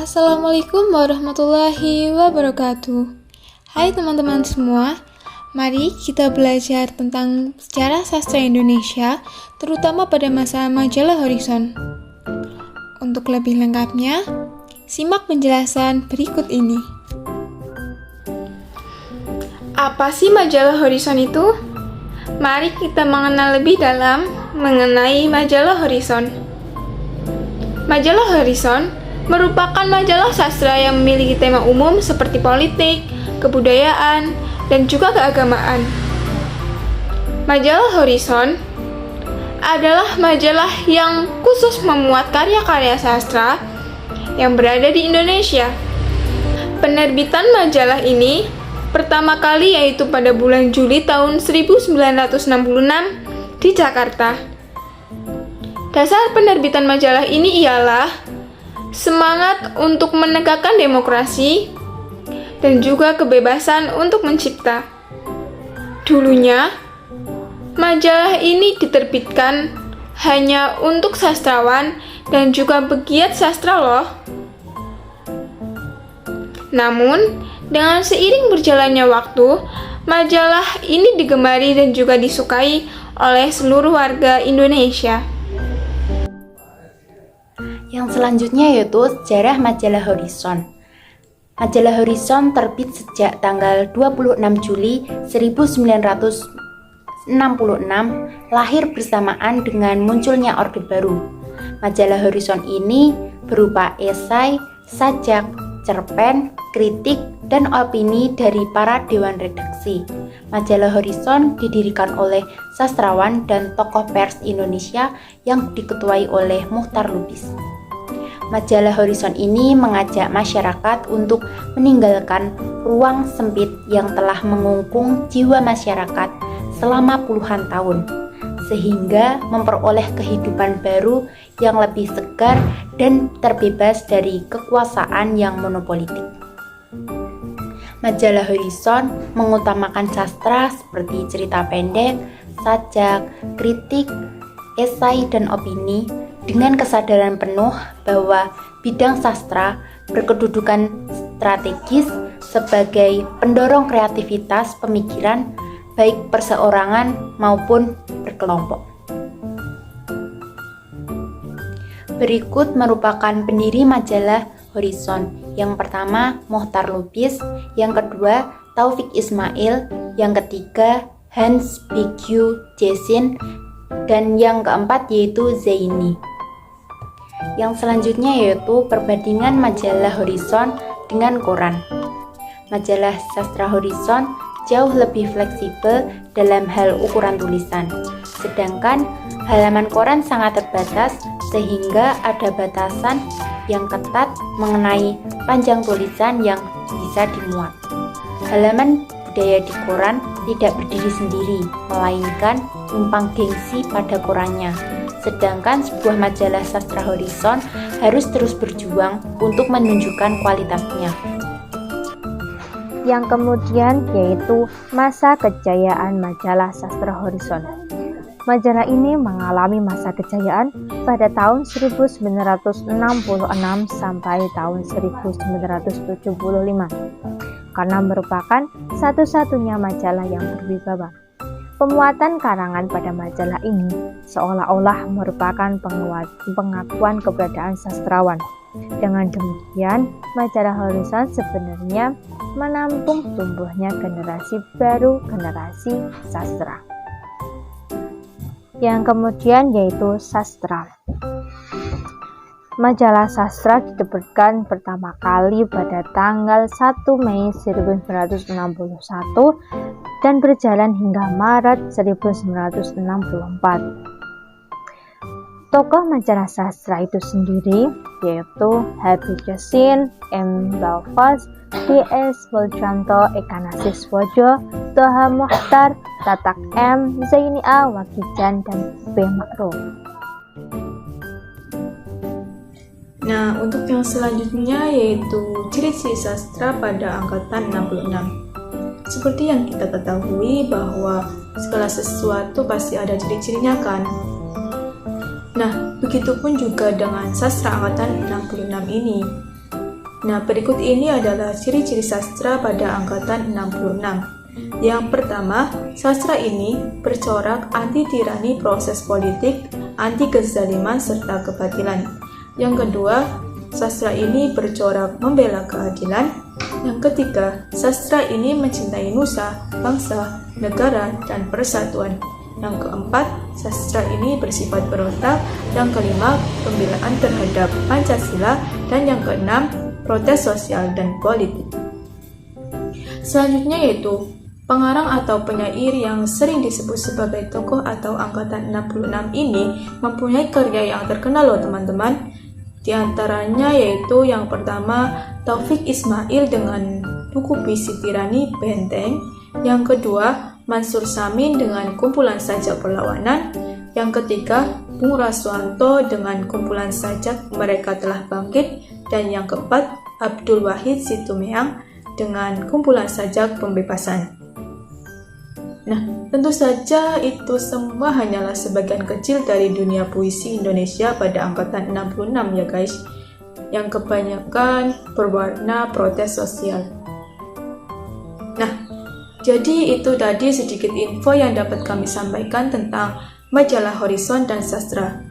Assalamualaikum warahmatullahi wabarakatuh. Hai teman-teman semua, mari kita belajar tentang sejarah sastra Indonesia, terutama pada masa majalah Horizon. Untuk lebih lengkapnya, simak penjelasan berikut ini. Apa sih majalah Horizon itu? Mari kita mengenal lebih dalam mengenai majalah Horizon. Majalah Horizon merupakan majalah sastra yang memiliki tema umum seperti politik, kebudayaan, dan juga keagamaan. Majalah Horizon adalah majalah yang khusus memuat karya-karya sastra yang berada di Indonesia. Penerbitan majalah ini pertama kali yaitu pada bulan Juli tahun 1966 di Jakarta. Dasar penerbitan majalah ini ialah semangat untuk menegakkan demokrasi dan juga kebebasan untuk mencipta. Dulunya, majalah ini diterbitkan hanya untuk sastrawan dan juga pegiat sastra loh. Namun, dengan seiring berjalannya waktu, majalah ini digemari dan juga disukai oleh seluruh warga Indonesia. Yang selanjutnya yaitu sejarah majalah Horizon. Majalah Horizon terbit sejak tanggal 26 Juli 1966, lahir bersamaan dengan munculnya Orde Baru. Majalah Horizon ini berupa esai, sajak, cerpen, kritik, dan opini dari para dewan redaksi. Majalah Horizon didirikan oleh sastrawan dan tokoh pers Indonesia yang diketuai oleh Muchtar Lubis. Majalah Horizon ini mengajak masyarakat untuk meninggalkan ruang sempit yang telah mengungkung jiwa masyarakat selama puluhan tahun, sehingga memperoleh kehidupan baru yang lebih segar dan terbebas dari kekuasaan yang monopolitik. Majalah Horizon mengutamakan sastra seperti cerita pendek, sajak, kritik, esai, dan opini dengan kesadaran penuh bahwa bidang sastra berkedudukan strategis sebagai pendorong kreativitas pemikiran baik perseorangan maupun berkelompok. Berikut merupakan pendiri majalah Horizon. Yang pertama, Muchtar Lubis, yang kedua, Taufik Ismail, yang ketiga, Hans B.Q. Jessien, dan yang keempat yaitu Zaini. Yang selanjutnya yaitu perbandingan majalah Horizon dengan koran. Majalah sastra Horizon jauh lebih fleksibel dalam hal ukuran tulisan, sedangkan halaman koran sangat terbatas sehingga ada batasan yang ketat mengenai panjang tulisan yang bisa dimuat. Halaman budaya di koran tidak berdiri sendiri, melainkan numpang gengsi pada korannya. Sedangkan sebuah majalah sastra Horizon harus terus berjuang untuk menunjukkan kualitasnya. Yang kemudian yaitu masa kejayaan majalah sastra Horizon. Majalah ini mengalami masa kejayaan pada tahun 1966 sampai tahun 1975 karena merupakan satu-satunya majalah yang berwibawa. Pemuatan karangan pada majalah ini seolah-olah merupakan pengakuan keberadaan sastrawan. Dengan demikian, majalah Horizon sebenarnya menampung tumbuhnya generasi baru, generasi sastra. Yang kemudian yaitu sastra. Majalah sastra diterbitkan pertama kali pada tanggal 1 Mei 1961 dan berjalan hingga Maret 1964. Tokoh majalah sastra itu sendiri yaitu H.B. Jessien, M. Balfas, D.S. Muljanto, Eka Nasiswojo, Toha Muchtar, Tatak M, Zaini A. Wagijan, dan B. Ma'ruf. Nah, untuk yang selanjutnya yaitu ciri-ciri sastra pada angkatan 66. Seperti yang kita ketahui bahwa segala sesuatu pasti ada ciri-cirinya kan. Nah, begitupun juga dengan sastra angkatan 66 ini. Nah, berikut ini adalah ciri-ciri sastra pada angkatan 66. Yang pertama, sastra ini bercorak anti-tirani proses politik, anti kezaliman, serta kebatilan. Yang kedua, sastra ini bercorak membela keadilan. Yang ketiga, sastra ini mencintai nusa, bangsa, negara, dan persatuan. Yang keempat, sastra ini bersifat berontak. Yang kelima, pembelaan terhadap Pancasila. Dan yang keenam, protes sosial dan politik. Selanjutnya yaitu pengarang atau penyair yang sering disebut sebagai tokoh atau angkatan 66 ini mempunyai karya yang terkenal loh teman-teman. Di antaranya yaitu yang pertama Taufik Ismail dengan buku puisi Tirani Benteng. Yang kedua Mansur Samin dengan kumpulan sajak perlawanan. Yang ketiga Bung Raswanto dengan kumpulan sajak Mereka Telah Bangkit. Dan yang keempat Abdul Wahid Situmeang dengan kumpulan sajak Pembebasan. Nah, tentu saja itu semua hanyalah sebagian kecil dari dunia puisi Indonesia pada angkatan 66 ya guys, yang kebanyakan berwarna protes sosial. Nah, jadi itu tadi sedikit info yang dapat kami sampaikan tentang majalah Horizon dan Sastra.